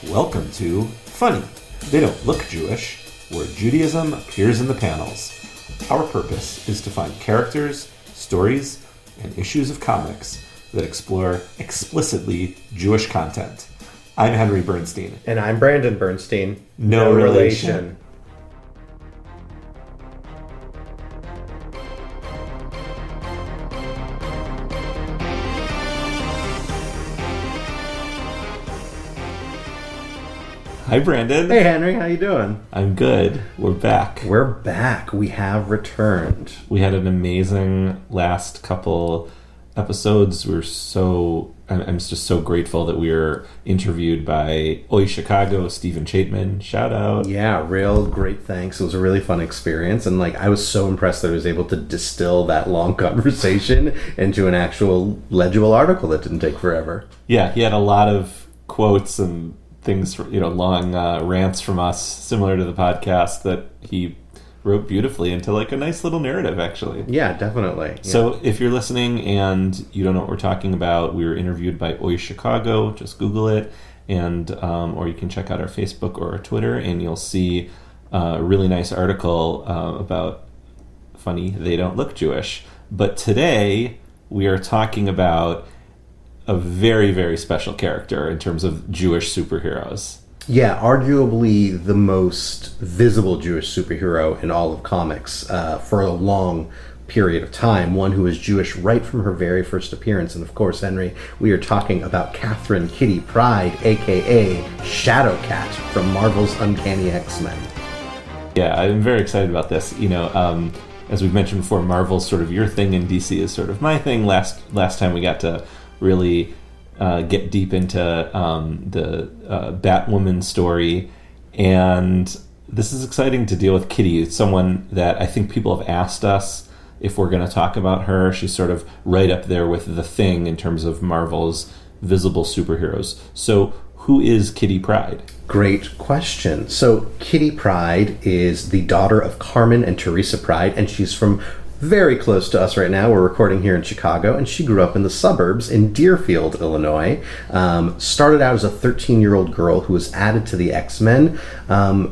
Welcome to Funny, They Don't Look Jewish, where Judaism appears in the panels. Our purpose is to find characters, stories, and issues of comics that explore explicitly Jewish content. I'm Henry Bernstein. And I'm Brandon Bernstein. No relation. Hi, Brandon. Hey, Henry. How you doing? I'm good. We're back. We're back. We have returned. We had an amazing last couple episodes. I'm just so grateful that we were interviewed by Oi Chicago, Stephen Chapman. Shout out. Yeah, real great thanks. It was a really fun experience. And I was so impressed that I was able to distill that long conversation into an actual legible article that didn't take forever. Yeah, he had a lot of quotes and things, long rants from us, similar to the podcast, that he wrote beautifully into a nice little narrative, actually. Yeah, definitely. Yeah. So if you're listening and you don't know what we're talking about, we were interviewed by Oi Chicago. Just Google it, and or you can check out our Facebook or our Twitter, and you'll see a really nice article about Funny, They Don't Look Jewish. But today we are talking about a very, very special character in terms of Jewish superheroes. Yeah, arguably the most visible Jewish superhero in all of comics for a long period of time, one who is Jewish right from her very first appearance. And of course, Henry, we are talking about Catherine Kitty Pryde, aka Shadowcat from Marvel's Uncanny X-Men. Yeah, I'm very excited about this. As we've mentioned before, Marvel's sort of your thing and DC is sort of my thing. Last time we got to really get deep into the Batwoman story, and this is exciting to deal with Kitty. It's someone that I think people have asked us if we're going to talk about her. She's sort of right up there with the Thing in terms of Marvel's visible superheroes. So who is Kitty Pryde? Great question. So Kitty Pryde is the daughter of Carmen and Theresa Pryde, and she's from very close to us right now. We're recording here in Chicago, and she grew up in the suburbs in Deerfield, Illinois. Started out as a 13-year-old girl who was added to the X-Men,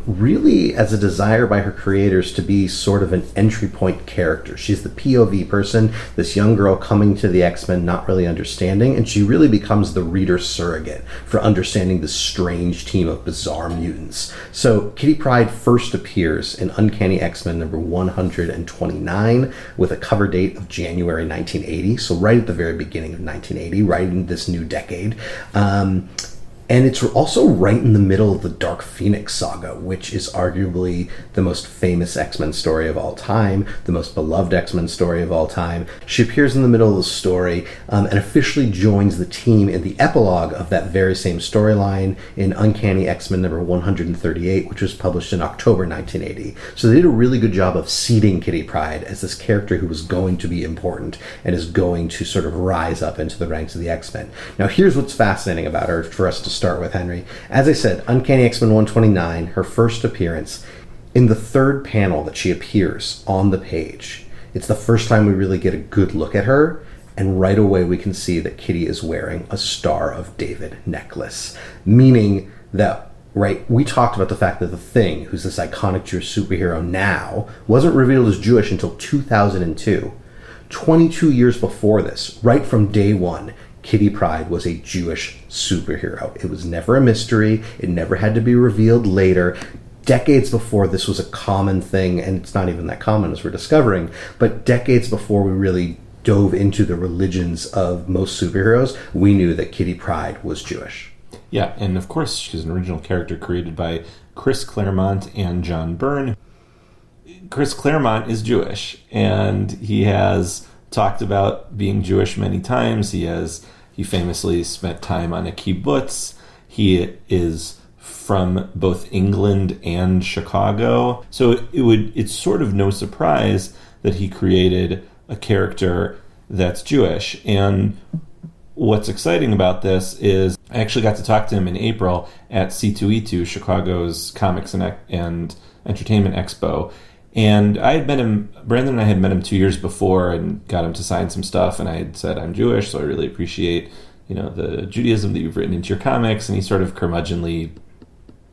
really as a desire by her creators to be sort of an entry point character. She's the POV person, this young girl coming to the X-Men, not really understanding, and she really becomes the reader surrogate for understanding this strange team of bizarre mutants. So Kitty Pryde first appears in Uncanny X-Men number 129, with a cover date of January 1980, so right at the very beginning of 1980, right in this new decade. And it's also right in the middle of the Dark Phoenix Saga, which is arguably the most famous X-Men story of all time, the most beloved X-Men story of all time. She appears in the middle of the story and officially joins the team in the epilogue of that very same storyline in Uncanny X-Men number 138, which was published in October 1980. So they did a really good job of seeding Kitty Pryde as this character who was going to be important and is going to sort of rise up into the ranks of the X-Men. Now here's what's fascinating about her for us to start with, Henry. As I said, Uncanny X-Men 129, her first appearance, in the third panel that she appears on the page, it's the first time we really get a good look at her, and right away we can see that Kitty is wearing a Star of David necklace, meaning that, right, we talked about the fact that the Thing, who's this iconic Jewish superhero now, wasn't revealed as Jewish until 2002. 22 years before this, right from day one, Kitty Pryde was a Jewish superhero. It was never a mystery. It never had to be revealed later. Decades before this was a common thing, and it's not even that common as we're discovering, but decades before we really dove into the religions of most superheroes, we knew that Kitty Pryde was Jewish. Yeah, and of course she's an original character created by Chris Claremont and John Byrne. Chris Claremont is Jewish, and he has talked about being Jewish many times. He famously spent time on a kibbutz. He is from both England and Chicago. So it's sort of no surprise that he created a character that's Jewish. And what's exciting about this is I actually got to talk to him in April at C2E2, Chicago's Comics and Entertainment Expo. And I had met him, Brandon and I had met him 2 years before and got him to sign some stuff. And I had said, I'm Jewish, so I really appreciate, the Judaism that you've written into your comics, and he sort of curmudgeonly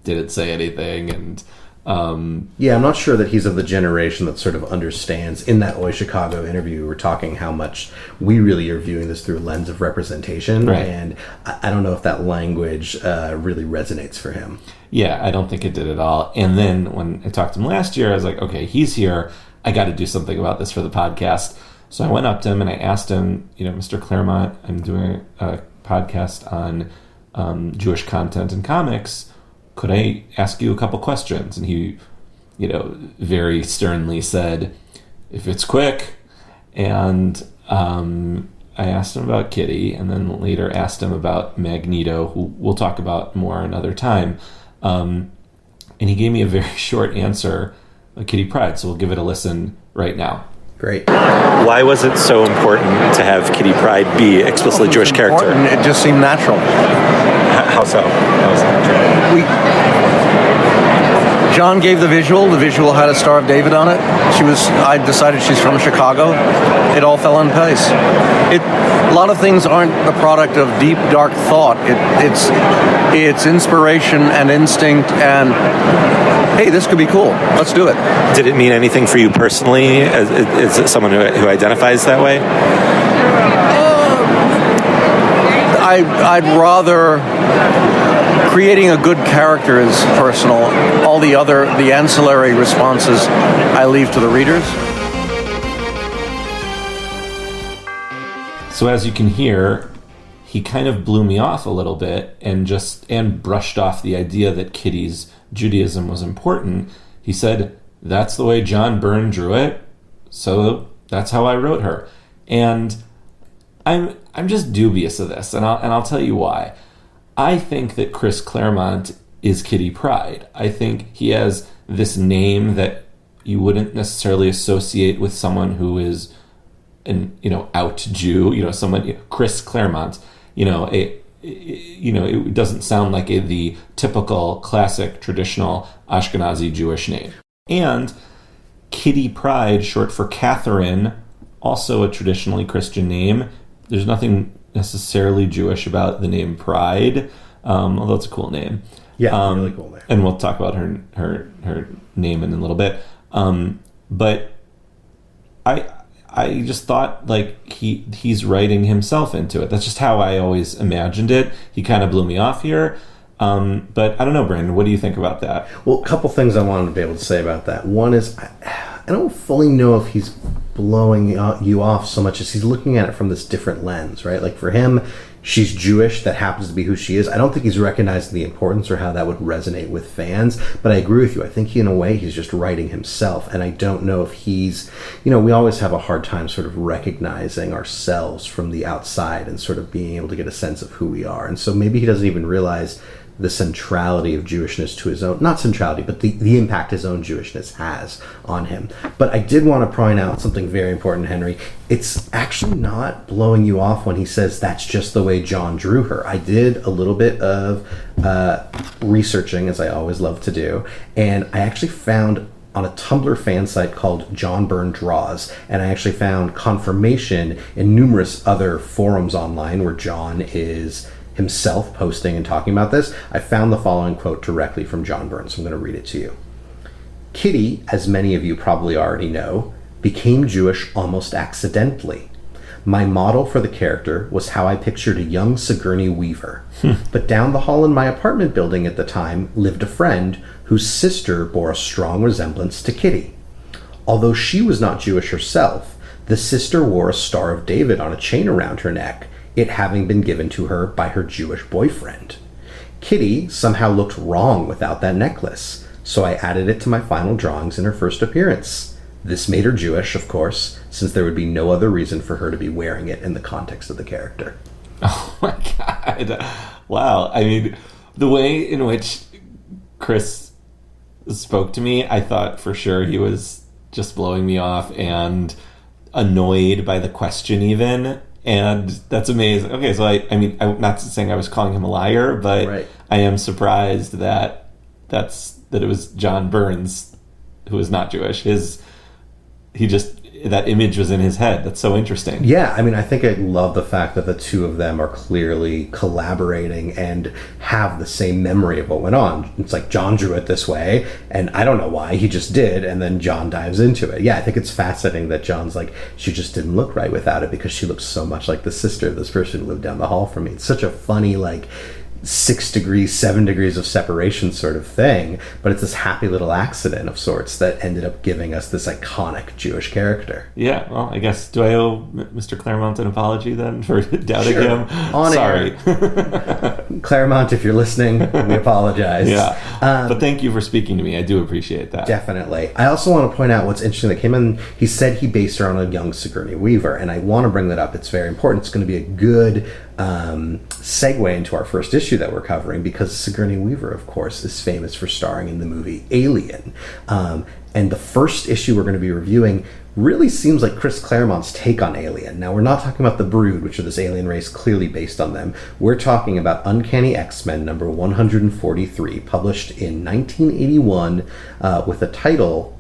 didn't say anything, and I'm not sure that he's of the generation that sort of understands. In that Oi Chicago interview, we were talking how much we really are viewing this through a lens of representation, right. And I don't know if that language really resonates for him. Yeah, I don't think it did at all. And then when I talked to him last year, I was like, okay, he's here. I got to do something about this for the podcast. So I went up to him and I asked him, Mr. Claremont, I'm doing a podcast on Jewish content and comics. Could I ask you a couple questions? And he, very sternly said, if it's quick. And I asked him about Kitty, and then later asked him about Magneto, who we'll talk about more another time. And he gave me a very short answer, Kitty Pryde. So we'll give it a listen right now. Great. Why was it so important to have Kitty Pryde be explicitly Jewish character? It just seemed natural. How so? How was it natural? John gave the visual. The visual had a Star of David on it. I decided she's from Chicago. It all fell in place. A lot of things aren't the product of deep, dark thought. It's inspiration and instinct and, hey, this could be cool. Let's do it. Did it mean anything for you personally? Is it someone who identifies that way? I'd rather... Creating a good character is personal. All the ancillary responses, I leave to the readers. So as you can hear, he kind of blew me off a little bit and brushed off the idea that Kitty's Judaism was important. He said, that's the way John Byrne drew it, so that's how I wrote her. And I'm just dubious of this, and I'll tell you why. I think that Chris Claremont is Kitty Pryde. I think he has this name that you wouldn't necessarily associate with someone who is an out Jew. Someone Chris Claremont. It doesn't sound like the typical classic traditional Ashkenazi Jewish name. And Kitty Pryde, short for Catherine, also a traditionally Christian name. There's nothing necessarily Jewish about the name Pryde, although it's a cool name. Yeah, really cool name. And we'll talk about her name in a little bit. But I just thought like he's writing himself into it. That's just how I always imagined it. He kind of blew me off here. But I don't know, Brandon, what do you think about that? Well, a couple things I wanted to be able to say about that. One is I don't fully know if he's blowing you off so much as he's looking at it from this different lens, right? Like for him, she's Jewish. That happens to be who she is. I don't think he's recognizing the importance or how that would resonate with fans, but I agree with you. I think in a way he's just writing himself, and I don't know if he's, we always have a hard time sort of recognizing ourselves from the outside and sort of being able to get a sense of who we are. And so maybe he doesn't even realize the centrality of Jewishness to his own, not centrality, but the impact his own Jewishness has on him. But I did want to point out something very important, Henry. It's actually not blowing you off when he says that's just the way John drew her. I did a little bit of researching, as I always love to do, and I actually found on a Tumblr fan site called johnbyrnedraws, and I actually found confirmation in numerous other forums online where John is himself posting and talking about this. I found the following quote directly from John Byrne, so I'm going to read it to you. Kitty, as many of you probably already know, became Jewish almost accidentally. My model for the character was how I pictured a young Sigourney Weaver. But down the hall in my apartment building at the time lived a friend whose sister bore a strong resemblance to Kitty. Although she was not Jewish herself, the sister wore a Star of David on a chain around her neck, it having been given to her by her Jewish boyfriend. Kitty somehow looked wrong without that necklace, so I added it to my final drawings in her first appearance. This made her Jewish, of course, since there would be no other reason for her to be wearing it in the context of the character. Oh my God. Wow. I mean, the way in which Chris spoke to me, I thought for sure he was just blowing me off and annoyed by the question even. And that's amazing. Okay, so I'm not saying I was calling him a liar, but right. I am surprised that it was John Burns who is not Jewish. that image was in his head. That's so interesting. Yeah, I mean, I think I love the fact that the two of them are clearly collaborating and have the same memory of what went on. It's like John drew it this way, and I don't know why, he just did, and then John dives into it. Yeah, I think it's fascinating that John's like, she just didn't look right without it because she looks so much like the sister of this person who lived down the hall from me. It's such a funny, like, 6 degrees, 7 degrees of separation sort of thing, but it's this happy little accident of sorts that ended up giving us this iconic Jewish character. Yeah, well, I guess, do I owe Mr. Claremont an apology then for doubting him? Sorry. Claremont, if you're listening, we apologize. Yeah, but thank you for speaking to me. I do appreciate that. Definitely. I also want to point out what's interesting that came in. He said he based her on a young Sigourney Weaver, and I want to bring that up. It's very important. It's going to be a good segue into our first issue that we're covering, because Sigourney Weaver, of course, is famous for starring in the movie Alien. And the first issue we're going to be reviewing really seems like Chris Claremont's take on Alien. Now, we're not talking about the Brood, which are this alien race clearly based on them. We're talking about Uncanny X-Men number 143, published in 1981 with the title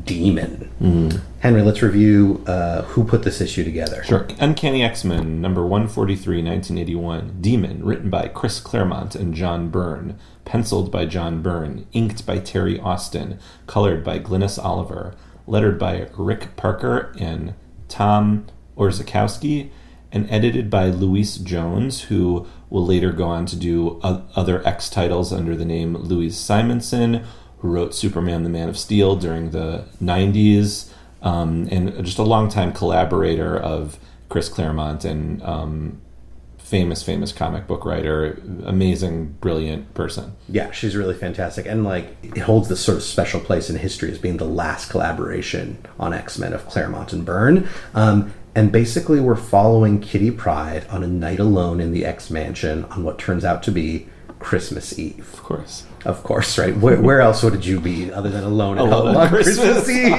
Demon. Henry, let's review who put this issue together. Sure. Uncanny X-Men, number 143, 1981. Demon, written by Chris Claremont and John Byrne. Penciled by John Byrne. Inked by Terry Austin. Colored by Glynis Oliver. Lettered by Rick Parker and Tom Orzechowski. And edited by Louise Jones, who will later go on to do other X titles under the name Louise Simonson, who wrote Superman the Man of Steel during the 90s, and just a longtime collaborator of Chris Claremont and famous comic book writer, amazing, brilliant person. Yeah, she's really fantastic. And like, it holds this sort of special place in history as being the last collaboration on X-Men of Claremont and Byrne. And basically we're following Kitty Pryde on a night alone in the X Mansion on what turns out to be Christmas Eve. Of course, right? Where else would you be other than alone at home on Christmas Eve?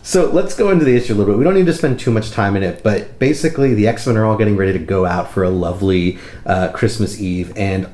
So let's go into the issue a little bit. We don't need to spend too much time in it, but basically the X-Men are all getting ready to go out for a lovely Christmas Eve, and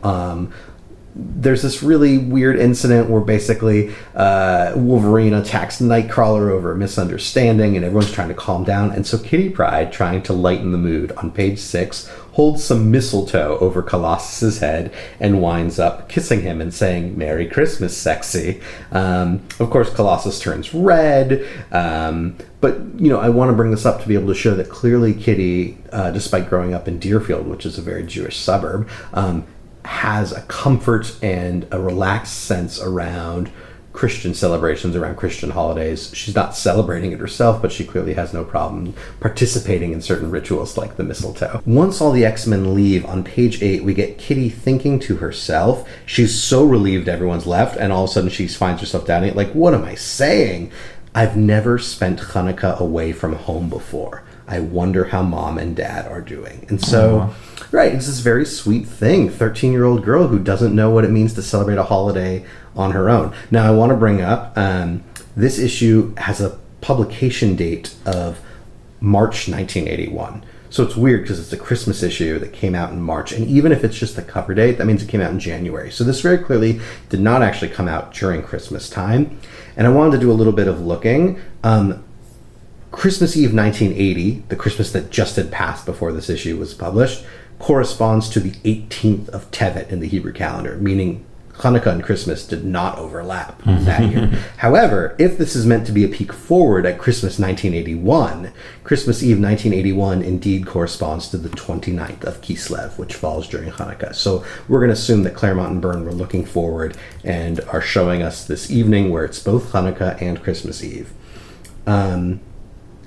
there's this really weird incident where basically Wolverine attacks Nightcrawler over a misunderstanding, and everyone's trying to calm down. And so Kitty Pryde, trying to lighten the mood, on page 6, holds some mistletoe over Colossus's head and winds up kissing him and saying, "Merry Christmas, sexy." Of course, Colossus turns red. But, you know, I want to bring this up to be able to show that clearly Kitty, despite growing up in Deerfield, which is a very Jewish suburb, has a comfort and a relaxed sense around Christian celebrations, around Christian holidays. She's not celebrating it herself, but she clearly has no problem participating in certain rituals like the mistletoe. Once all the X-Men leave, on page 8, we get Kitty thinking to herself. She's so relieved everyone's left, and all of a sudden she finds herself doubting it. Like, what am I saying? I've never spent Hanukkah away from home before. I wonder how mom and dad are doing. And so, right, it's this very sweet thing. 13-year-old girl who doesn't know what it means to celebrate a holiday on her own. Now, I want to bring up, this issue has a publication date of March 1981. So it's weird because it's a Christmas issue that came out in March. And even if it's just the cover date, that means it came out in January. So this very clearly did not actually come out during Christmas time. And I wanted to do a little bit of looking. Christmas Eve 1980, the Christmas that just had passed before this issue was published, corresponds to the 18th of Tevet in the Hebrew calendar, meaning Hanukkah and Christmas did not overlap that year. However, if this is meant to be a peek forward at Christmas 1981, Christmas Eve 1981 indeed corresponds to the 29th of Kislev, which falls during Hanukkah. So we're going to assume that Claremont and Byrne were looking forward and are showing us this evening where it's both Hanukkah and Christmas Eve.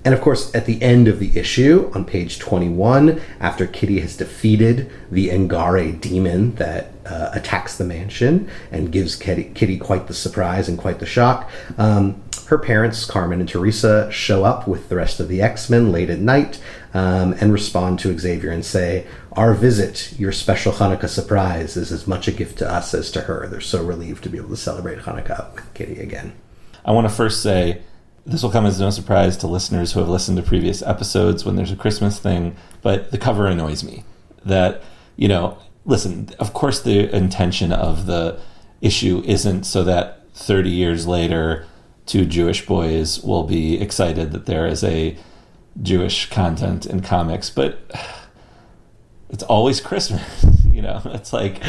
And of course, at the end of the issue, on page 21, after Kitty has defeated the Ngare demon that attacks the mansion and gives Kitty quite the surprise and quite the shock, her parents, Carmen and Theresa, show up with the rest of the X-Men late at night and respond to Xavier and say, "Our visit, your special Hanukkah surprise, is as much a gift to us as to her." They're so relieved to be able to celebrate Hanukkah with Kitty again. I want to first say, this will come as no surprise to listeners who have listened to previous episodes when there's a Christmas thing, but the cover annoys me. That, you know, listen, of course the intention of the issue isn't so that 30 years later two Jewish boys will be excited that there is a Jewish content in comics, but it's always Christmas. It's like,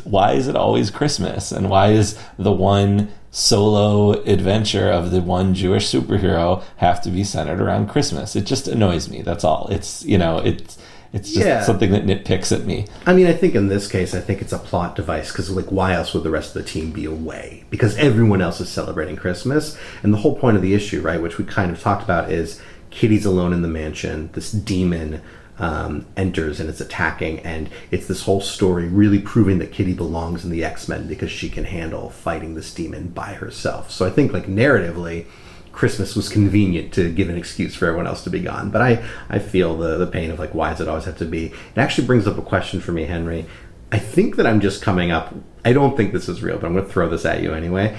why is it always Christmas? And why is the one solo adventure of the one Jewish superhero have to be centered around Christmas? It just annoys me. That's all. It's just something that nitpicks at me. I mean, I think in this case, I think it's a plot device, because why else would the rest of the team be away? Because everyone else is celebrating Christmas. And the whole point of the issue, right, which we kind of talked about, is Kitty's alone in the mansion. This demon enters and it's attacking, and it's this whole story really proving that Kitty belongs in the X-Men because she can handle fighting this demon by herself. So I think, narratively, Christmas was convenient to give an excuse for everyone else to be gone. But I feel the pain of, why does it always have to be? It actually brings up a question for me, Henry. I think that I'm just coming up, I don't think this is real, but I'm going to throw this at you anyway.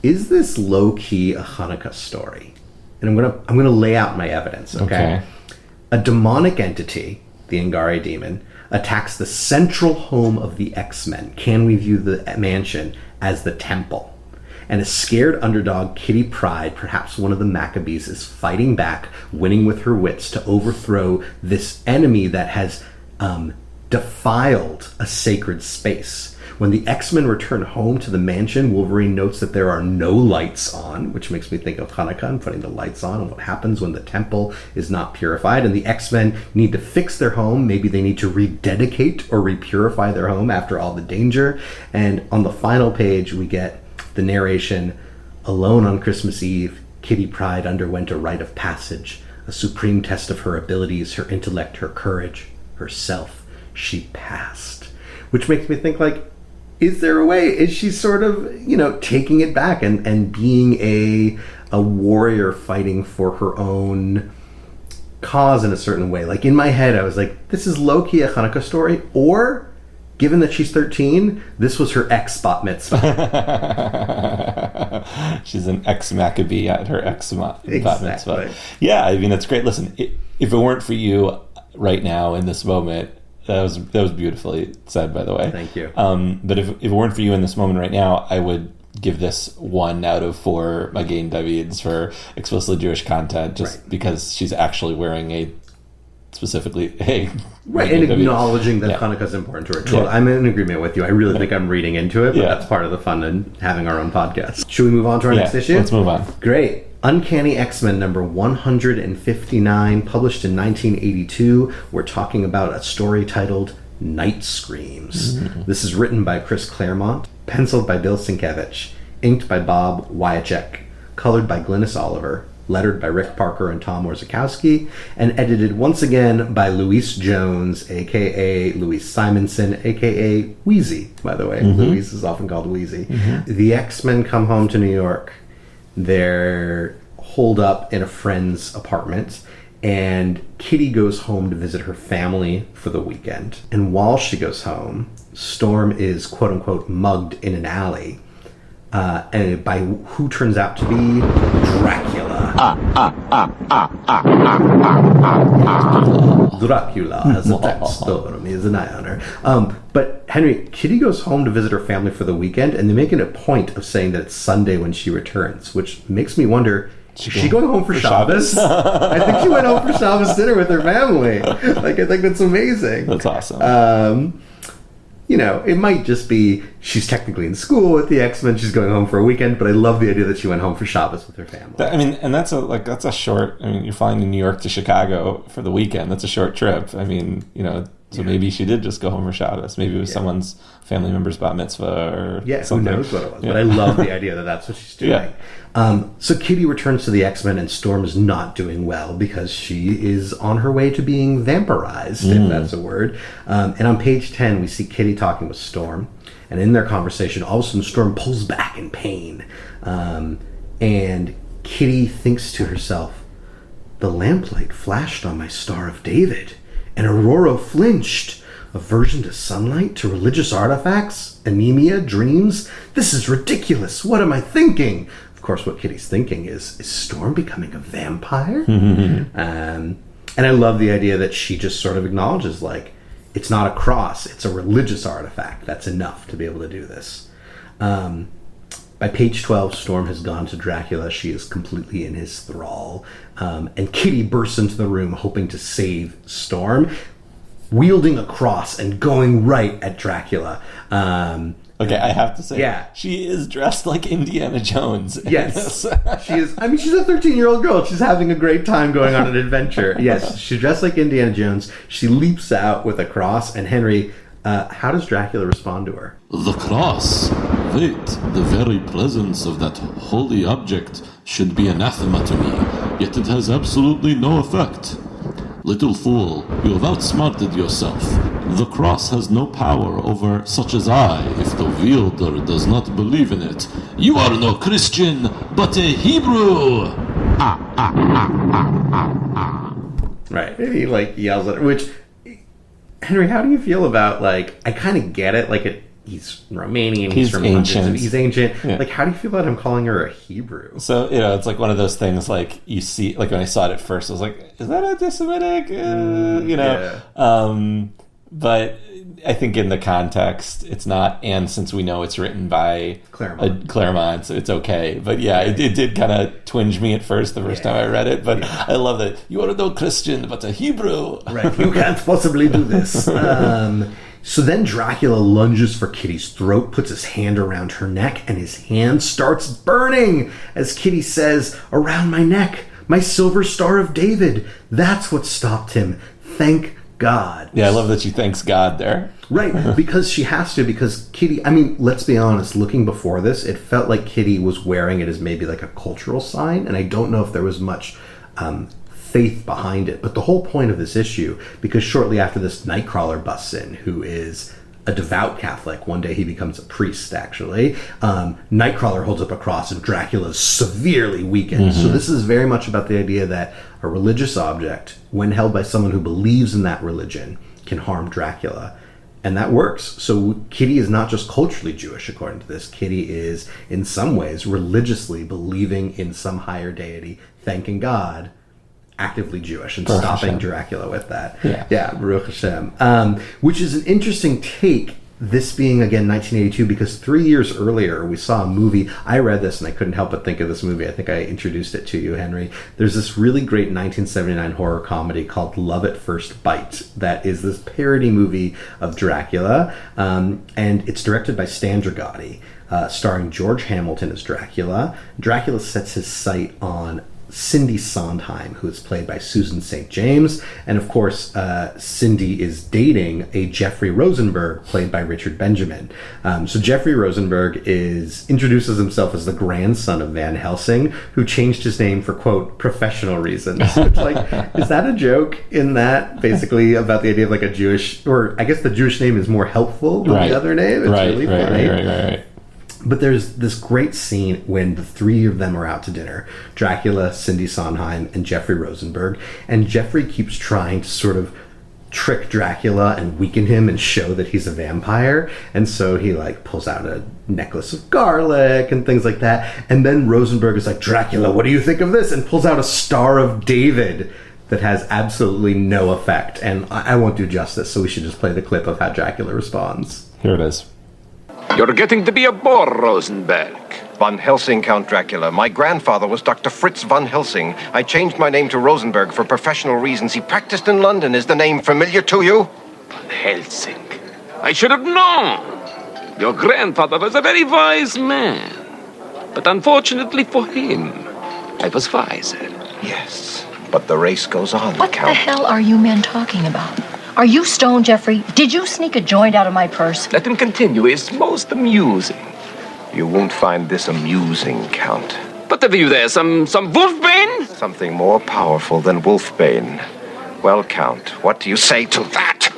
Is this low-key a Hanukkah story? And I'm going to lay out my evidence, okay? A demonic entity, the Angari demon, attacks the central home of the X-Men. Can we view the mansion as the temple? And a scared underdog, Kitty Pryde, perhaps one of the Maccabees, is fighting back, winning with her wits to overthrow this enemy that has defiled a sacred space. When the X-Men return home to the mansion, Wolverine notes that there are no lights on, which makes me think of Hanukkah and putting the lights on, and what happens when the temple is not purified. And the X-Men need to fix their home. Maybe they need to rededicate or repurify their home after all the danger. And on the final page, we get the narration: alone on Christmas Eve, Kitty Pryde underwent a rite of passage, a supreme test of her abilities, her intellect, her courage, herself. She passed. Which makes me think, is there a way? Is she sort of, taking it back and being a warrior fighting for her own cause in a certain way? In my head, I was like, this is low-key a Hanukkah story, or, given that she's 13, this was her ex-bat mitzvah. She's an ex-Maccabee at her ex-bat mitzvah. Yeah, I mean, that's great. Listen, if it weren't for you right now in this moment, that was beautifully said, by the way. Thank you. But if it weren't for you in this moment right now, I would give this 1 out of 4 Magen Davids for explicitly Jewish content, just because she's actually wearing a specifically right, and acknowledging that Hanukkah's important to her. I'm in agreement with you. I really think I'm reading into it, but that's part of the fun in having our own podcast. Should we move on to our next issue? Let's move on. Great. Uncanny X-Men number 159, published in 1982. We're talking about a story titled Night Screams. This is written by Chris Claremont, penciled by Bill Sienkiewicz, inked by Bob Wyacek, colored by Glynis Oliver, lettered by Rick Parker and Tom Orzechowski, and edited once again by Luis Jones, a.k.a. Louise Simonson, a.k.a. Wheezy, by the way. Louise is often called Wheezy. The X-Men come home to New York. They're holed up in a friend's apartment, and Kitty goes home to visit her family for the weekend. And while she goes home, Storm is quote-unquote mugged in an alley, and by who turns out to be Dracula. Dracula has attacked Storm. He is an eye on her. But Henry, Kitty goes home to visit her family for the weekend, and they're making a point of saying that it's Sunday when she returns, which makes me wonder, is she going home for Shabbos? I think she went home for Shabbos dinner with her family. I think that's amazing. That's awesome. It might just be she's technically in school with the X-Men. She's going home for a weekend, but I love the idea that she went home for Shabbos with her family. I mean, and that's a short. I mean, you're flying to New York to Chicago for the weekend. That's a short trip. I mean, so maybe she did just go home for Shabbos. Maybe it was someone's family member's bat mitzvah or something. Who knows what it was. But I love the idea that that's what she's doing. So Kitty returns to the X-Men, and Storm is not doing well because she is on her way to being vampirized, if that's a word. And on page 10, we see Kitty talking with Storm. And in their conversation, all of a sudden Storm pulls back in pain. And Kitty thinks to herself, the lamplight flashed on my Star of David, and Aurora flinched. Aversion to sunlight, to religious artifacts, anemia, dreams. This is ridiculous. What am I thinking? Of course, what Kitty's thinking is Storm becoming a vampire? And I love the idea that she just sort of acknowledges, it's not a cross, it's a religious artifact. That's enough to be able to do this. By By page 12, Storm has gone to Dracula. She is completely in his thrall. And Kitty bursts into the room hoping to save Storm, wielding a cross and going right at Dracula. Okay, I have to say, yeah, she is dressed like Indiana Jones. Yes, she is. I mean, she's a 13-year-old girl. She's having a great time going on an adventure. Yes, she's dressed like Indiana Jones. She leaps out with a cross. And Henry, how does Dracula respond to her? The cross? Wait, the very presence of that holy object should be anathema to me, yet it has absolutely no effect. Little fool, you have outsmarted yourself. The cross has no power over such as I if the wielder does not believe in it. You are no Christian, but a Hebrew! Right. And he, yells at her, which, Henry, how do you feel about, I kind of get it, he's Romanian, he's from ancient. He's ancient. Yeah. How do you feel about him calling her a Hebrew? So, it's one of those things, you see, when I saw it at first, I was like, is that anti-Semitic? Yeah. But I think in the context, it's not, and since we know it's written by Claremont, so it's okay. But yeah, it did kind of twinge me at first, the first time I read it, but I love that. You are no Christian, but a Hebrew. Right, you can't possibly do this. So then Dracula lunges for Kitty's throat, puts his hand around her neck, and his hand starts burning as Kitty says, "Around my neck, my silver star of David. That's what stopped him. Thank God." Yeah, I love that she thanks God there. Right, because she has to, because Kitty, let's be honest, looking before this, it felt like Kitty was wearing it as maybe a cultural sign, and I don't know if there was much faith behind it. But the whole point of this issue, because shortly after this, Nightcrawler busts in, who is a devout Catholic. One day he becomes a priest, actually. Nightcrawler holds up a cross and Dracula is severely weakened. Mm-hmm. So this is very much about the idea that a religious object, when held by someone who believes in that religion, can harm Dracula. And that works. So Kitty is not just culturally Jewish, according to this. Kitty is, in some ways, religiously believing in some higher deity, thanking God, actively Jewish, and Baruch stopping Hashem. Dracula with that. Yeah. Baruch Hashem. Which is an interesting take, this being, again, 1982, because 3 years earlier, we saw a movie. I read this, and I couldn't help but think of this movie. I think I introduced it to you, Henry. There's this really great 1979 horror comedy called Love at First Bite that is this parody movie of Dracula, and it's directed by Stan Dragoti, starring George Hamilton as Dracula. Dracula sets his sight on Cindy Sondheim, who is played by Susan St. James, and of course Cindy is dating a Jeffrey Rosenberg, played by Richard Benjamin. So Jeffrey Rosenberg introduces himself as the grandson of Van Helsing, who changed his name for, quote, professional reasons. It's is that a joke in that, basically, about the idea of a Jewish, or I guess the Jewish name is more helpful than the other name? It's really funny. Right. But there's this great scene when the three of them are out to dinner. Dracula, Cindy Sondheim, and Jeffrey Rosenberg. And Jeffrey keeps trying to sort of trick Dracula and weaken him and show that he's a vampire. And so he pulls out a necklace of garlic and things like that. And then Rosenberg is like, "Dracula, what do you think of this?" And pulls out a Star of David that has absolutely no effect. And I won't do justice, so we should just play the clip of how Dracula responds. Here it is. "You're getting to be a bore, Rosenberg." Von Helsing, Count Dracula. My grandfather was Dr. Fritz von Helsing. I changed my name to Rosenberg for professional reasons. He practiced in London. Is the name familiar to you? Von Helsing. I should have known. Your grandfather was a very wise man. But unfortunately for him, I was wiser. Yes, but the race goes on, What Count. the hell are you men talking about? Are you stoned, Jeffrey? Did you sneak a joint out of my purse? Let him continue. It's most amusing. You won't find this amusing, Count. But have you there some wolfbane? Something more powerful than wolfbane. Well, Count, what do you say to that?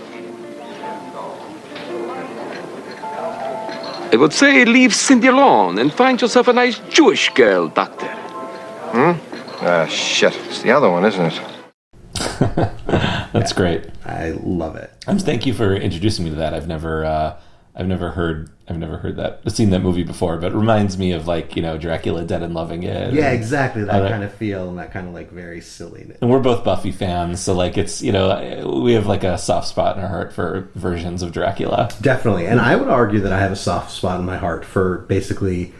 I would say leave Cindy alone and find yourself a nice Jewish girl, Doctor. Shit. It's the other one, isn't it? That's great. I love it. Thank you for introducing me to that. I've never heard that. I've seen that movie before, but it reminds me of Dracula Dead and Loving It. Yeah, exactly. That kind of feel and that kind of very silliness. And we're both Buffy fans, so it's we have a soft spot in our heart for versions of Dracula. Definitely. And I would argue that I have a soft spot in my heart for basically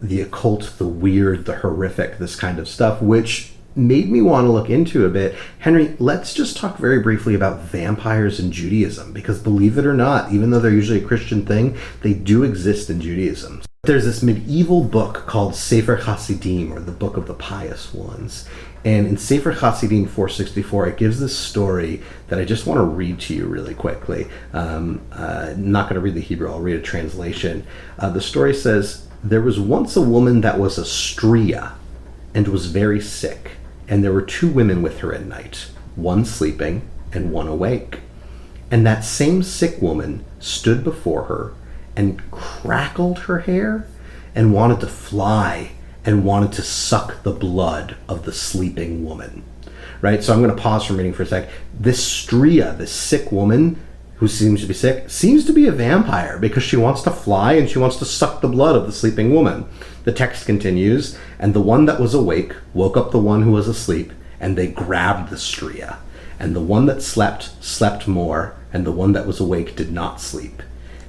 the occult, the weird, the horrific, this kind of stuff, which made me want to look into a bit. Henry, let's just talk very briefly about vampires in Judaism, because believe it or not, even though they're usually a Christian thing, they do exist in Judaism. There's this medieval book called Sefer Hasidim, or the Book of the Pious Ones. And in Sefer Hasidim 464, it gives this story that I just want to read to you really quickly. Not going to read the Hebrew, I'll read a translation. The story says, "There was once a woman that was a stria and was very sick, and there were two women with her at night, one sleeping and one awake. And that same sick woman stood before her and crackled her hair and wanted to fly and wanted to suck the blood of the sleeping woman." Right? So I'm going to pause from reading for a sec. This stria, this sick woman who seems to be sick, seems to be a vampire because she wants to fly and she wants to suck the blood of the sleeping woman. The text continues, "And the one that was awake woke up the one who was asleep, and they grabbed the stria. And the one that slept, slept more, and the one that was awake did not sleep.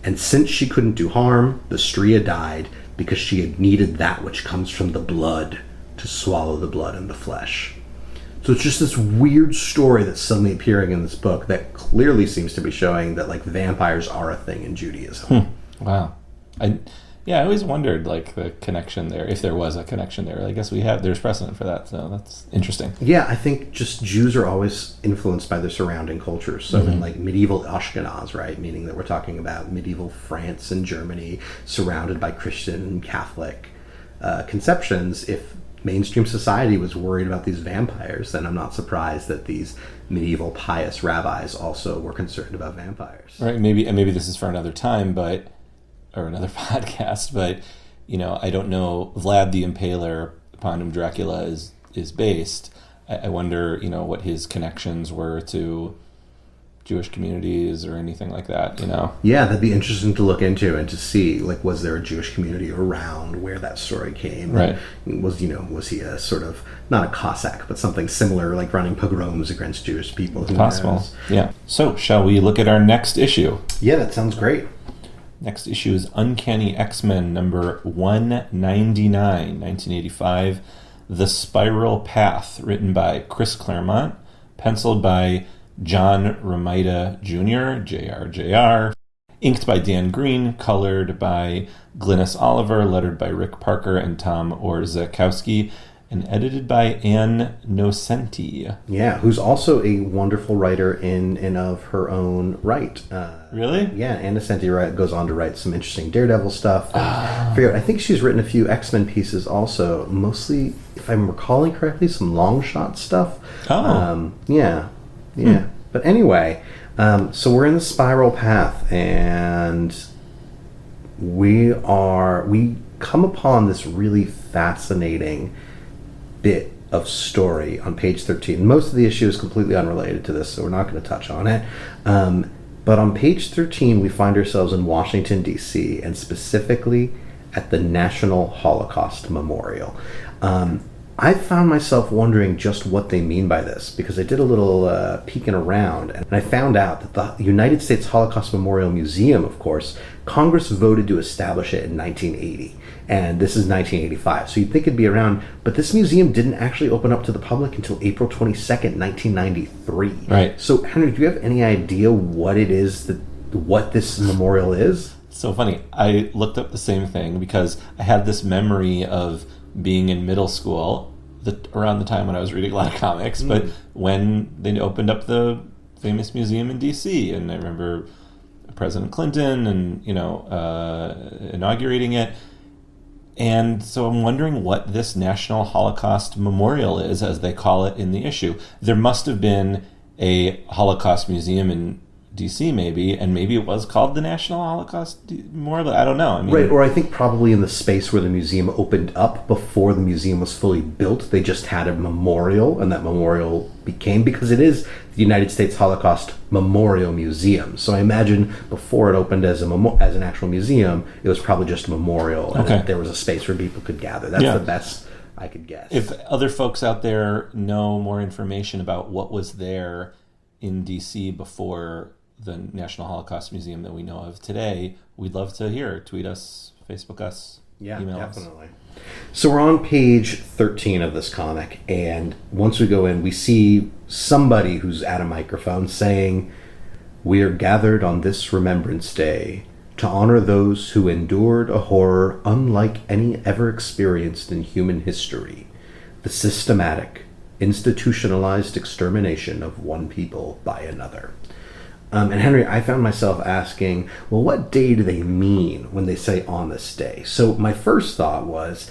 And since she couldn't do harm, the stria died, because she had needed that which comes from the blood to swallow the blood and the flesh." So it's just this weird story that's suddenly appearing in this book that clearly seems to be showing that, like, vampires are a thing in Judaism. Wow. I always wondered, like, the connection there, if there was a connection there. I guess there's precedent for that, so that's interesting. Yeah, I think just Jews are always influenced by their surrounding cultures. So in, like, medieval Ashkenaz, right, meaning that we're talking about medieval France and Germany surrounded by Christian and Catholic conceptions, if mainstream society was worried about these vampires, then I'm not surprised that these medieval pious rabbis also were concerned about vampires. Right, maybe this is for another time, or another podcast, but, I don't know, Vlad the Impaler, upon whom Dracula is based, I wonder, what his connections were to Jewish communities or anything like that, Yeah, that'd be interesting to look into and to see, like, was there a Jewish community around where that story came? Right. Was he a sort of, not a Cossack, but something similar, like running pogroms against Jewish people? Who Possible. knows? Yeah. So, shall we look at our next issue? Yeah, that sounds great. Next issue is Uncanny X-Men number 199, 1985. The Spiral Path, written by Chris Claremont, penciled by John Romita Jr., JR, inked by Dan Green, colored by Glynis Oliver, lettered by Rick Parker and Tom Orzechowski, and edited by Ann Nocenti. Yeah, who's also a wonderful writer in and of her own right. Really? Yeah, Ann Nocenti goes on to write some interesting Daredevil stuff. I think she's written a few X-Men pieces also, mostly, if I'm recalling correctly, some long shot stuff. Yeah. But anyway, so we're in the Spiral Path, and we come upon this really fascinating bit of story on page 13. Most of the issue is completely unrelated to this, so we're not going to touch on it. But on page 13, we find ourselves in Washington, D.C., and specifically at the National Holocaust Memorial. I found myself wondering just what they mean by this, because I did a little peeking around, and I found out that the United States Holocaust Memorial Museum, of course, Congress voted to establish it in 1980, and this is 1985, so you'd think it'd be around, but this museum didn't actually open up to the public until April 22nd, 1993. Right. So, Henry, do you have any idea what it is, what this memorial is? So funny. I looked up the same thing because I had this memory of being in middle school around the time when I was reading a lot of comics, but when they opened up the famous museum in D.C., and I remember President Clinton and, inaugurating it. And so I'm wondering what this National Holocaust Memorial is, as they call it in the issue. There must have been a Holocaust museum in D.C. maybe, and maybe it was called the National Holocaust Memorial, but I don't know. Right, or I think probably in the space where the museum opened up before the museum was fully built, they just had a memorial, and that memorial became, because it is the United States Holocaust Memorial Museum. So I imagine before it opened as an actual museum, it was probably just a memorial, and there was a space where people could gather. That's the best I could guess. If other folks out there know more information about what was there in D.C. before the National Holocaust Museum that we know of today, we'd love to hear. Tweet us, Facebook us, Yeah, email definitely. So we're on page 13 of this comic, and once we go in, we see somebody who's at a microphone saying, "We are gathered on this Remembrance Day to honor those who endured a horror unlike any ever experienced in human history, the systematic, institutionalized extermination of one people by another." And Henry, I found myself asking, well, what day do they mean when they say on this day? So my first thought was,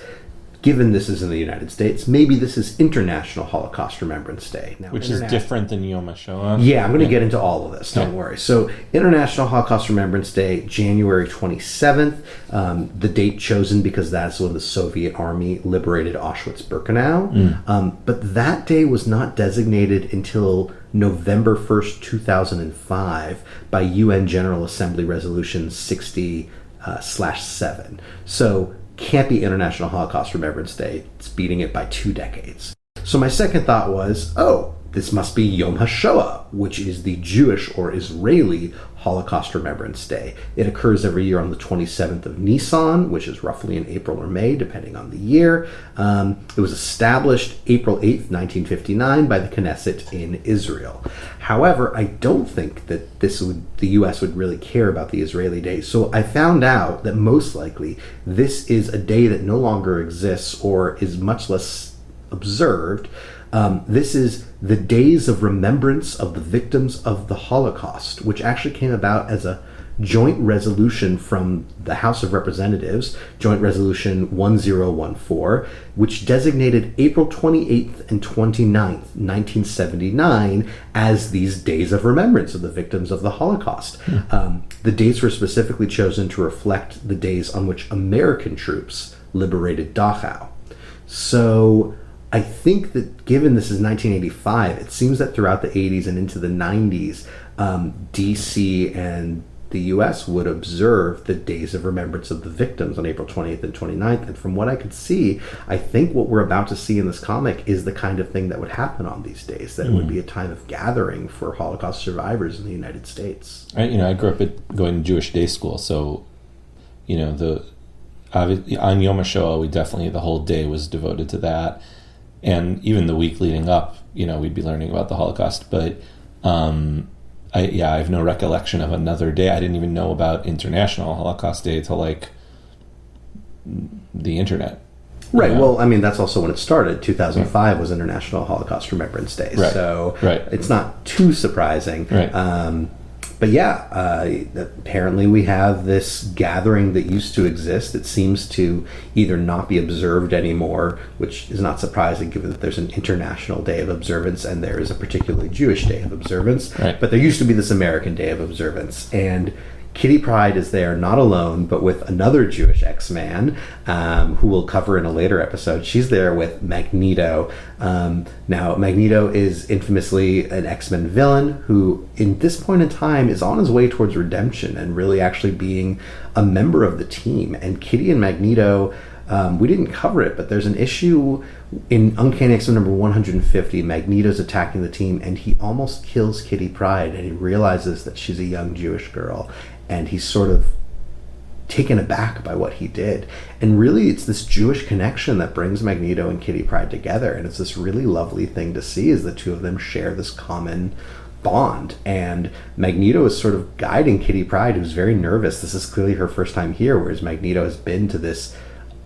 given this is in the United States, maybe this is International Holocaust Remembrance Day. Now, Which is different than Yom HaShoah. Yeah, I'm going to get into all of this, don't worry. So International Holocaust Remembrance Day, January 27th, the date chosen because that's when the Soviet Army liberated Auschwitz-Birkenau. But that day was not designated until November 1st, 2005 by UN General Assembly Resolution 60/7. So can't be International Holocaust Remembrance Day. It's beating it by 2 decades. So my second thought was, this must be Yom HaShoah, which is the Jewish or Israeli Holocaust Remembrance Day. It occurs every year on the 27th of Nisan, which is roughly in April or May, depending on the year. It was established April 8th, 1959 by the Knesset in Israel. However, I don't think that the U.S. would really care about the Israeli day. So I found out that most likely this is a day that no longer exists or is much less observed. This is the Days of Remembrance of the Victims of the Holocaust, which actually came about as a joint resolution from the House of Representatives, Joint Resolution 1014, which designated April 28th and 29th, 1979, as these Days of Remembrance of the Victims of the Holocaust. The dates were specifically chosen to reflect the days on which American troops liberated Dachau. So I think that given this is 1985, it seems that throughout the 80s and into the 90s, DC and the US would observe the Days of Remembrance of the Victims on April 20th and 29th. And from what I could see, I think what we're about to see in this comic is the kind of thing that would happen on these days, that it would be a time of gathering for Holocaust survivors in the United States. I grew up going to Jewish day school, so, on Yom HaShoah, the whole day was devoted to that. And even the week leading up, we'd be learning about the Holocaust. But I have no recollection of another day. I didn't even know about International Holocaust Day till the internet. Right. Well, that's also when it started. 2005 was International Holocaust Remembrance Day. Right. So it's not too surprising. Right. But apparently we have this gathering that used to exist. It seems to either not be observed anymore, which is not surprising given that there's an International Day of Observance and there is a particularly Jewish Day of Observance. Right. But there used to be this American Day of Observance. And Kitty Pryde is there not alone, but with another Jewish X-Man, who we'll cover in a later episode. She's there with Magneto. Now, Magneto is infamously an X-Men villain who, in this point in time, is on his way towards redemption and really actually being a member of the team. And Kitty and Magneto, we didn't cover it, but there's an issue in Uncanny X-Men number 150. Magneto's attacking the team, and he almost kills Kitty Pryde, and he realizes that she's a young Jewish girl. And he's sort of taken aback by what he did. And really, it's this Jewish connection that brings Magneto and Kitty Pryde together. And it's this really lovely thing to see as the two of them share this common bond. And Magneto is sort of guiding Kitty Pryde, who's very nervous. This is clearly her first time here, whereas Magneto has been to this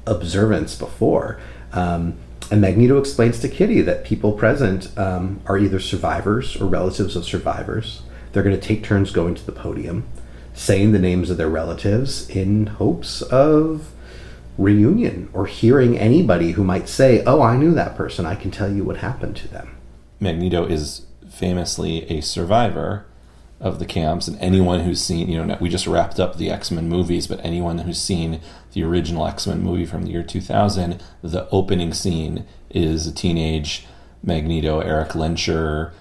observance before. And Magneto explains to Kitty that people present are either survivors or relatives of survivors. They're going to take turns going to the podium, saying the names of their relatives in hopes of reunion or hearing anybody who might say, "Oh, I knew that person. I can tell you what happened to them." Magneto is famously a survivor of the camps, and anyone who's seen, we just wrapped up the X-Men movies, but anyone who's seen the original X-Men movie from the year 2000, the opening scene is a teenage Magneto, Eric Lenscher,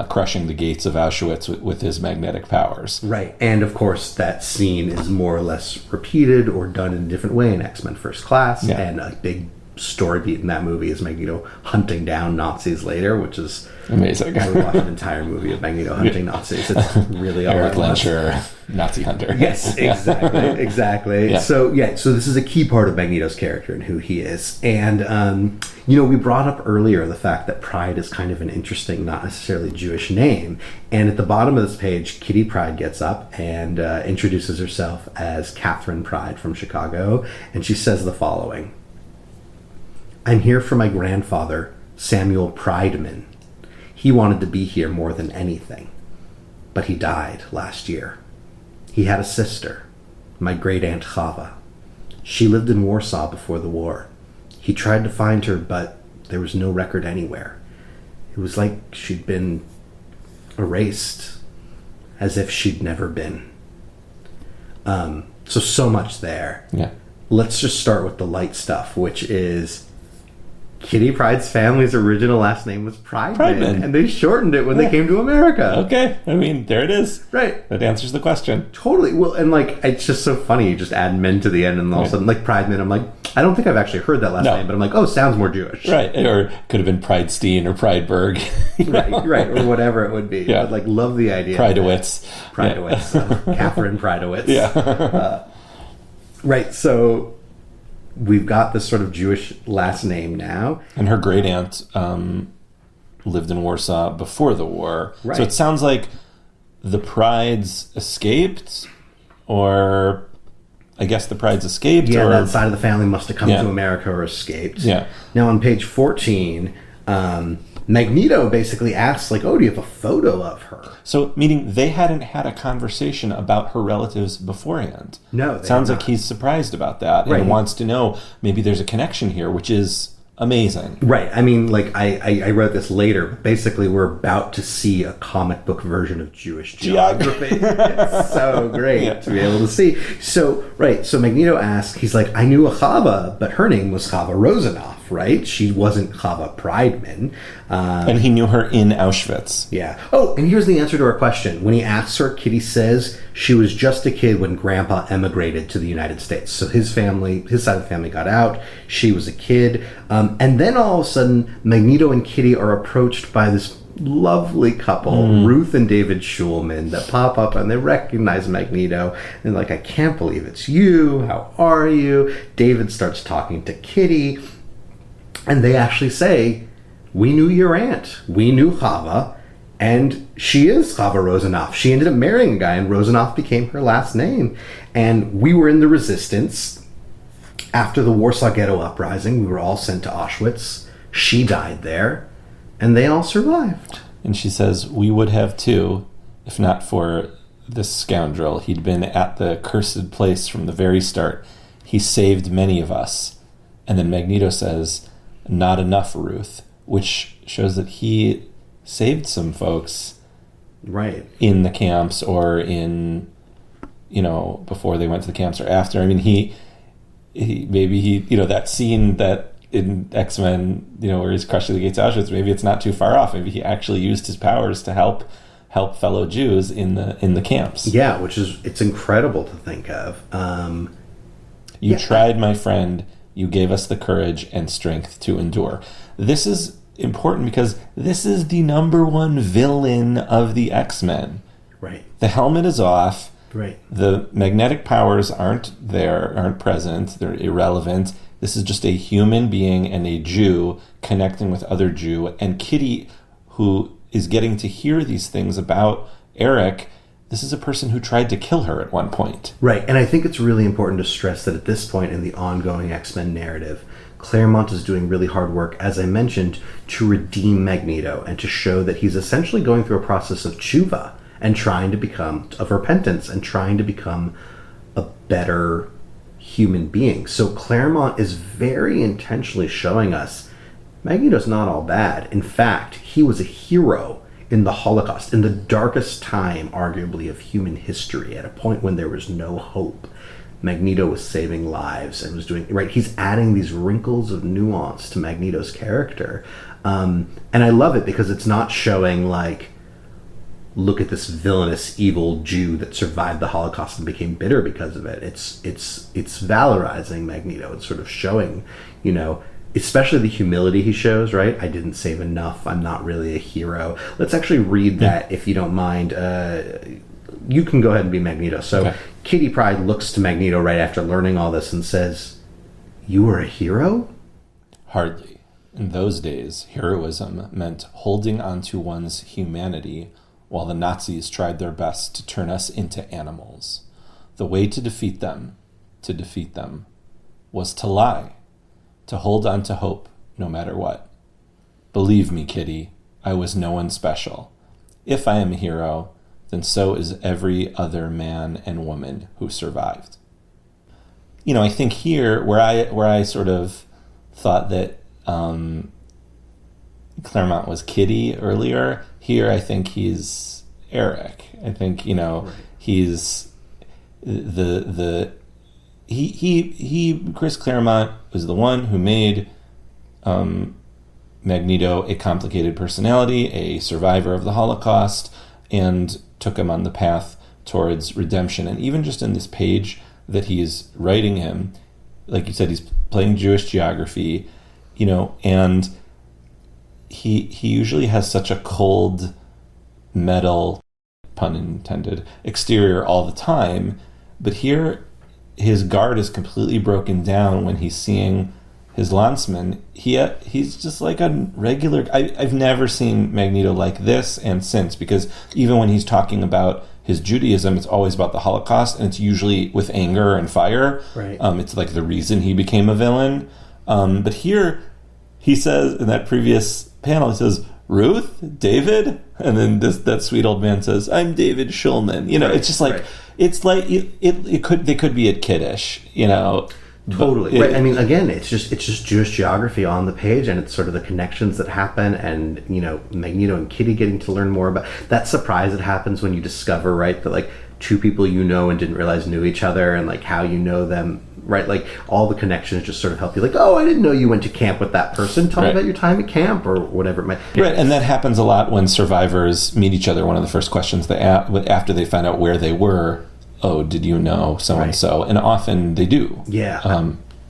crushing the gates of Auschwitz with his magnetic powers. Right. And of course, that scene is more or less repeated or done in a different way in X-Men First Class, and a big story beat in that movie is Magneto hunting down Nazis later, which is amazing. I would watch an entire movie of Magneto hunting Nazis. It's really all Eric I want. Lensher, Nazi hunter. Yes, exactly, exactly. Yeah. So this is a key part of Magneto's character and who he is. And we brought up earlier the fact that Pryde is kind of an interesting, not necessarily Jewish name. And at the bottom of this page, Kitty Pryde gets up and introduces herself as Catherine Pryde from Chicago, and she says the following: "I'm here for my grandfather, Samuel Prydeman. He wanted to be here more than anything, but he died last year. He had a sister, my great-aunt Chava. She lived in Warsaw before the war. He tried to find her, but there was no record anywhere. It was like she'd been erased, as if she'd never been." So much there. Yeah. Let's just start with the light stuff, which is Kitty Pryde's family's original last name was Prydeman, and they shortened it when they came to America. Okay, I mean, there it is. Right. That answers the question. Totally. Well, and it's just so funny. You just add men to the end, and all of a sudden, Prydeman, I'm like, I don't think I've actually heard that last name, but I'm like, oh, sounds more Jewish. Right. Or could have been Pridestein or Prydeberg. right, or whatever it would be. Yeah. But love the idea. Pridewitz. Catherine Pridewitz. Yeah. Right, so we've got this sort of Jewish last name now. And her great aunt lived in Warsaw before the war. Right. So it sounds like the Prydes escaped, or I guess the Prydes escaped. Yeah, or that side of the family must have come to America or escaped. Yeah. Now on page 14, Magneto basically asks, oh, do you have a photo of her? So, meaning they hadn't had a conversation about her relatives beforehand. No. It sounds like he's surprised about that and wants to know maybe there's a connection here, which is amazing. Right. I mean, I wrote this later. Basically, we're about to see a comic book version of Jewish geography. It's so great to be able to see. So Magneto asks, he's like, I knew a Chava, but her name was Chava Rosenoff, right? She wasn't Chava Prydeman. And he knew her in Auschwitz. Yeah. Oh, and here's the answer to our question. When he asks her, Kitty says she was just a kid when Grandpa emigrated to the United States. So his side of the family got out. She was a kid. And then all of a sudden, Magneto and Kitty are approached by this lovely couple, Ruth and David Schulman, that pop up and they recognize Magneto. And I can't believe it's you. How are you? David starts talking to Kitty. And they actually say, we knew your aunt. We knew Chava. And she is Chava Rosenoff. She ended up marrying a guy, and Rosenoff became her last name. And we were in the resistance. After the Warsaw Ghetto Uprising, we were all sent to Auschwitz. She died there. And they all survived. And she says, we would have too, if not for this scoundrel. He'd been at the cursed place from the very start. He saved many of us. And then Magneto says, not enough, Ruth, which shows that he saved some folks in the camps, or in, before they went to the camps or after. I mean, he that scene that in X-Men, where he's crushed to the gates of Auschwitz, maybe it's not too far off. Maybe he actually used his powers to help fellow Jews in the camps. Yeah, it's incredible to think of. You tried, my friend. You gave us the courage and strength to endure. This is important because this is the number one villain of the X-Men. Right. The helmet is off. Right. The magnetic powers aren't present. They're irrelevant. This is just a human being and a Jew connecting with other Jew. And Kitty, who is getting to hear these things about Eric, this is a person who tried to kill her at one point. Right, and I think it's really important to stress that at this point in the ongoing X-Men narrative, Claremont is doing really hard work, as I mentioned, to redeem Magneto and to show that he's essentially going through a process of tshuva and of repentance and trying to become a better human being. So Claremont is very intentionally showing us Magneto's not all bad. In fact, he was a hero in the Holocaust, in the darkest time, arguably, of human history, at a point when there was no hope. Magneto was saving lives and was doing he's adding these wrinkles of nuance to Magneto's character, and I love it because it's not showing look at this villainous evil Jew that survived the Holocaust and became bitter because of it. It's valorizing Magneto and sort of showing especially the humility he shows, right? I didn't save enough. I'm not really a hero. Let's actually read that, if you don't mind. You can go ahead and be Magneto. So Kitty Pryde looks to Magneto right after learning all this and says, "You were a hero?" Hardly. In those days, heroism meant holding onto one's humanity while the Nazis tried their best to turn us into animals. The way to defeat them, was to lie, to hold on to hope no matter what. Believe me, Kitty, I was no one special. If I am a hero, then so is every other man and woman who survived. You know, I think here, where I sort of thought that Claremont was Kitty earlier, here I think he's Eric. I think, you know, he's Chris Claremont was the one who made Magneto a complicated personality, a survivor of the Holocaust, and took him on the path towards redemption. And even just in this page that he's writing him, like you said, he's playing Jewish geography, you know, and he usually has such a cold metal, pun intended, exterior all the time. But here, his guard is completely broken down when he's seeing his landsman. He's just like a regular. I've never seen Magneto like this and since, because even when he's talking about his Judaism, it's always about the Holocaust, and it's usually with anger and fire. Right. It's like the reason he became a villain. But here, he says in that previous panel, he says, "Ruth, David," and then that sweet old man says, "I'm David Schulman." You know, it's just like it's like they could be at Kiddush, you know. Totally. Right. I mean, again, it's just Jewish geography on the page, and it's sort of the connections that happen, and, you know, Magneto and Kitty getting to learn more about that surprise that happens when you discover, right, that like two people you know and didn't realize knew each other, and like how you know them, right? Like all the connections just sort of help you, like, oh, I didn't know you went to camp with that person. Tell me about your time at camp, or whatever it might be. Right. And that happens a lot when survivors meet each other. One of the first questions they ask after they find out where they were, "Oh, did you know so-and-so?" And often they do. Yeah.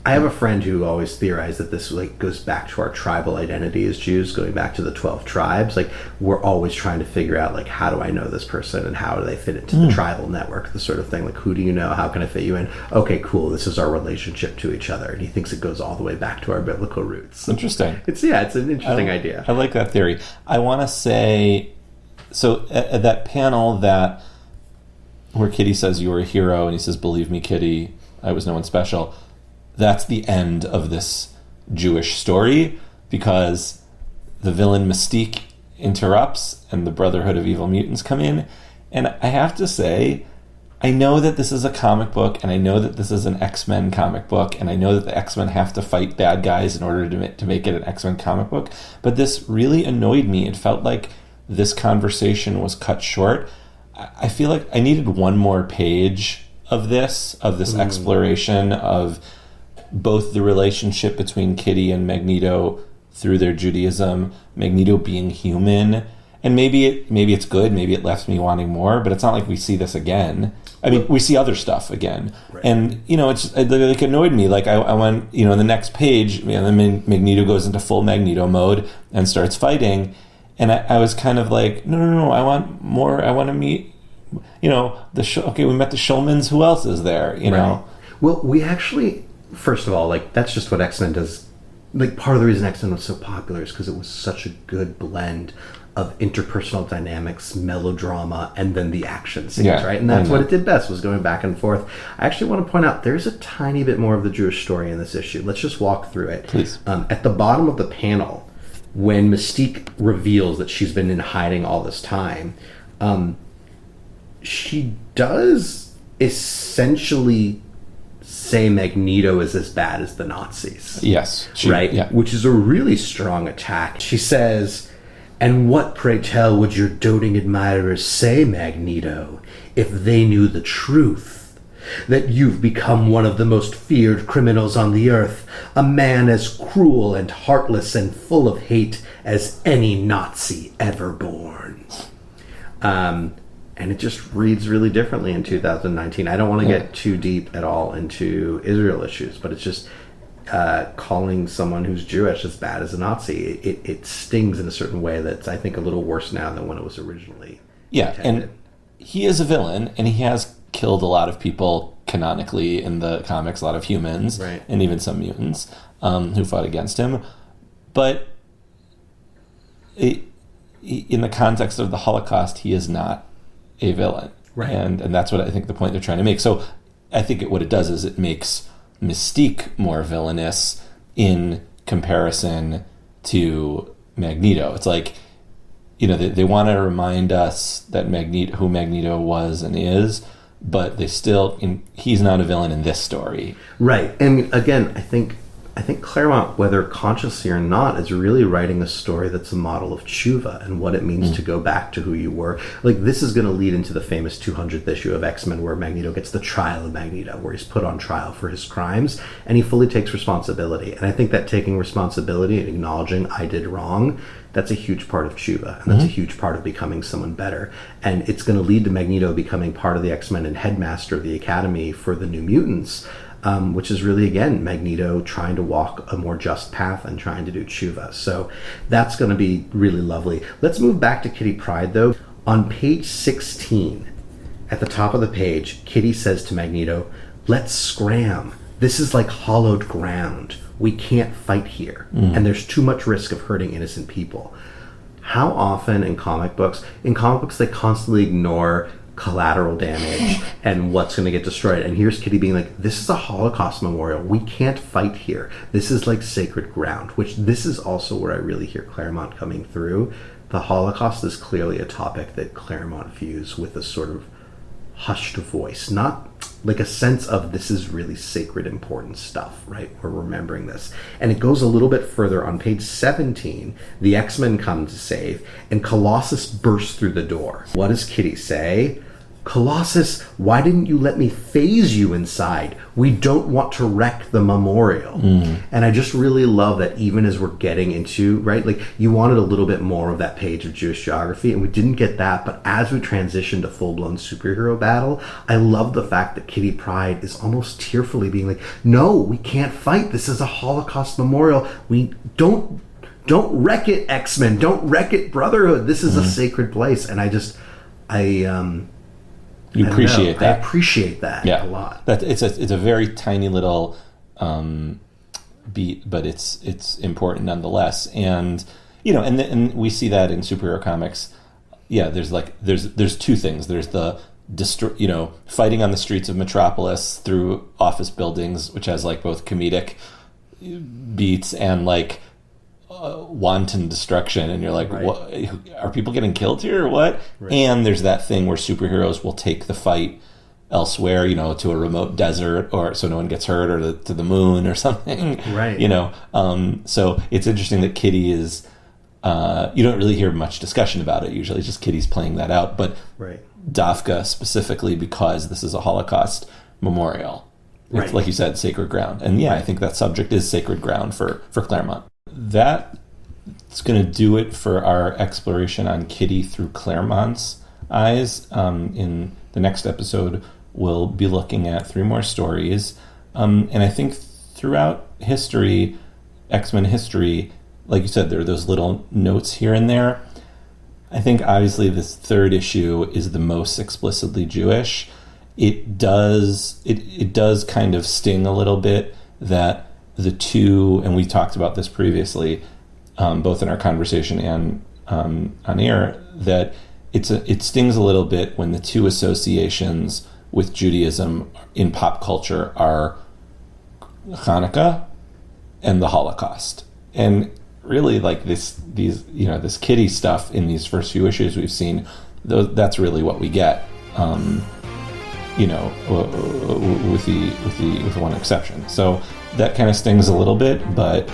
I have a friend who always theorized that this like goes back to our tribal identity as Jews, going back to the 12 tribes. Like, we're always trying to figure out, like, how do I know this person and how do they fit into the tribal network, the sort of thing. Like, who do you know? How can I fit you in? Okay, cool. This is our relationship to each other. And he thinks it goes all the way back to our biblical roots. Interesting. It's an interesting idea. I like that theory. I want to say, so at that panel where Kitty says, "You were a hero," and he says, "Believe me, Kitty, I was no one special," that's the end of this Jewish story, because the villain Mystique interrupts and the Brotherhood of Evil Mutants come in. And I have to say, I know that this is a comic book, and I know that this is an X-Men comic book, and I know that the X-Men have to fight bad guys in order to make it an X-Men comic book, but this really annoyed me. It felt like this conversation was cut short. I feel like I needed one more page of this exploration of both the relationship between Kitty and Magneto through their Judaism, Magneto being human, and maybe it's good, maybe it left me wanting more, but it's not like we see this again. I mean, we see other stuff again, and you know, it's like annoyed me. Like I went, you know, in the next page, you know, then Magneto goes into full Magneto mode and starts fighting, and I was kind of like, no, I want more. I want to meet, you know, we met the Schulmans. Who else is there? You know, well, we actually. First of all, like, that's just what X-Men does. Like, part of the reason X-Men was so popular is because it was such a good blend of interpersonal dynamics, melodrama, and then the action scenes, right? And that's what it did best, was going back and forth. I actually want to point out, there's a tiny bit more of the Jewish story in this issue. Let's just walk through it. Please. At the bottom of the panel, when Mystique reveals that she's been in hiding all this time, she does essentially say Magneto is as bad as the Nazis. Yes. Right? Yeah. Which is a really strong attack. She says, "And what, pray tell, would your doting admirers say, Magneto, if they knew the truth? That you've become one of the most feared criminals on the earth, a man as cruel and heartless and full of hate as any Nazi ever born." And it just reads really differently in 2019. I don't want to get too deep at all into Israel issues, but it's just, calling someone who's Jewish as bad as a Nazi. It stings in a certain way that's, I think, a little worse now than when it was originally intended. And he is a villain, and he has killed a lot of people canonically in the comics, a lot of humans, right, and even some mutants who fought against him. But in the context of the Holocaust, he is not a villain. Right. And that's what I think the point they're trying to make. So I think what it does is it makes Mystique more villainous in comparison to Magneto. It's like, they want to remind us that who Magneto was and is, but they still, he's not a villain in this story. Right. And again, I think Claremont, whether consciously or not, is really writing a story that's a model of tshuva and what it means to go back to who you were. Like, this is going to lead into the famous 200th issue of X-Men, where Magneto gets the trial of Magneto, where he's put on trial for his crimes, and he fully takes responsibility. And I think that taking responsibility and acknowledging I did wrong, that's a huge part of tshuva, and that's a huge part of becoming someone better. And it's going to lead to Magneto becoming part of the X-Men and headmaster of the Academy for the New Mutants, which is really, again, Magneto trying to walk a more just path and trying to do tshuva. So that's going to be really lovely. Let's move back to Kitty Pryde, though. On page 16, at the top of the page, Kitty says to Magneto, "Let's scram. This is like hollowed ground. We can't fight here, and there's too much risk of hurting innocent people." How often in comic books they constantly ignore collateral damage and what's going to get destroyed. And here's Kitty being like, this is a Holocaust memorial. We can't fight here. This is like sacred ground, which this is also where I really hear Claremont coming through. The Holocaust is clearly a topic that Claremont views with a sort of hushed voice, not like a sense of this is really sacred, important stuff, right? We're remembering this. And it goes a little bit further. On page 17, the X-Men come to save, and Colossus bursts through the door. What does Kitty say? "Colossus, why didn't you let me phase you inside? We don't want to wreck the memorial." And I just really love that, even as we're getting into, right, like, you wanted a little bit more of that page of Jewish geography, and we didn't get that, but as we transition to full-blown superhero battle, I love the fact that Kitty Pryde is almost tearfully being like, no, we can't fight. This is a Holocaust memorial. We don't wreck it, X-Men. Don't wreck it, Brotherhood. This is a sacred place. And You appreciate that. I appreciate that a lot. It's a very tiny little beat, but it's important nonetheless. And and we see that in superhero comics. Yeah, there's two things. There's the fighting on the streets of Metropolis through office buildings, which has like both comedic beats and like wanton destruction, and you're like, right. What, are people getting killed here or what? Right. And there's that thing where superheroes will take the fight elsewhere, to a remote desert, or so no one gets hurt, or to the moon or something, right? So it's interesting that Kitty is you don't really hear much discussion about it usually. It's just Kitty's playing that out, but right. Dafka specifically because this is a Holocaust memorial. It's, right. Like you said, sacred ground. And I think that subject is sacred ground for Claremont. That's going to do it for our exploration on Kitty through Claremont's eyes. In the next episode, we'll be looking at 3 more stories. And I think throughout history, X-Men history, like you said, there are those little notes here and there. I think obviously this 3rd issue is the most explicitly Jewish. It does kind of sting a little bit that the two, and we talked about this previously, both in our conversation and on air, that it stings a little bit when the two associations with Judaism in pop culture are Hanukkah and the Holocaust. And really, like this Kitty stuff in these first few issues we've seen, that's really what we get. With one exception. So that kind of stings a little bit, but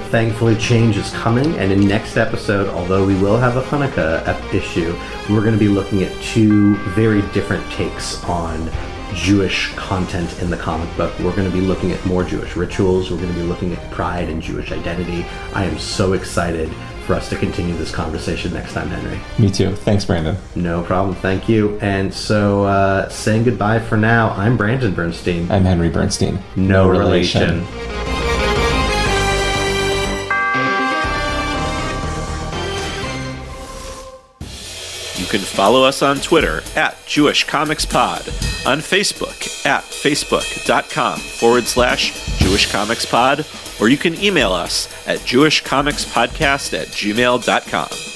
thankfully change is coming. And in next episode, although we will have a Hanukkah issue, we're going to be looking at 2 very different takes on Jewish content in the comic book. We're going to be looking at more Jewish rituals. We're going to be looking at pride and Jewish identity. I am so excited for us to continue this conversation next time, Henry. Me too. Thanks, Brandon. No problem. Thank you. And so, saying goodbye for now, I'm Brandon Bernstein. I'm Henry Bernstein. No relation. can follow us on Twitter at JewishComicsPod, on Facebook at facebook.com/JewishComicsPod, or you can email us at jewishcomicspodcast@gmail.com.